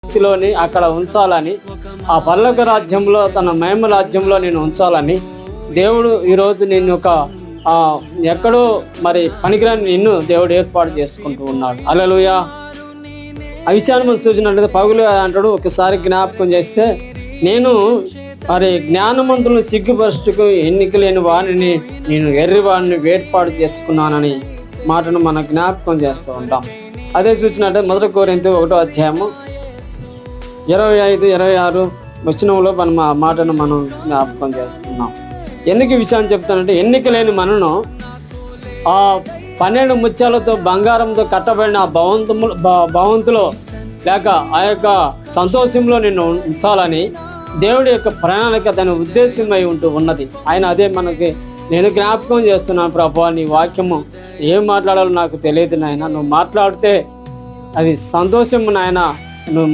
స్థితిలోని అక్కడ ఉంచాలని, ఆ పరలోక రాజ్యంలో తన మహిమ రాజ్యంలో నేను ఉంచాలని దేవుడు ఈరోజు నేను ఒక ఎక్కడో మరి పనికిరాని నిన్ను దేవుడు ఏర్పాటు చేసుకుంటూ ఉన్నాడు. హల్లెలూయా. ఆ విషయాన్ని మనం చూసినట్లయితే పౌలు అంటాడు, ఒకసారి జ్ఞాపకం చేస్తే, నేను మరి జ్ఞానవంతులను సిగ్గుపరచుకు ఎన్నిక లేని వారిని నేను ఎర్రివాడిని ఏర్పాటు చేసుకున్నానని మాటను మనం జ్ఞాపకం చేస్తూ ఉంటాం. అదే చూసినట్టే 1 కొరింథీ 1:25-26 వచనంలో మనం ఆ మాటను మనం జ్ఞాపకం చేస్తున్నాం. ఎందుకు ఈ విషయాన్ని చెప్తానంటే, ఎన్నిక లేని మనను ఆ 12 ముత్యాలతో బంగారంతో కట్టబడిన ఆ భవంతులో లేక ఆ యొక్క సంతోషంలో నిన్ను ఉంచాలని దేవుడి యొక్క ప్రణాళిక దాని ఉద్దేశమై ఉంటూ ఉన్నది. ఆయన అదే మనకి నేను జ్ఞాపకం చేస్తున్నాను. ప్రభువా, నీ వాక్యము ఏం మాట్లాడాలో నాకు తెలియదు నాయన, నువ్వు మాట్లాడితే అది సంతోషము నాయన, నువ్వు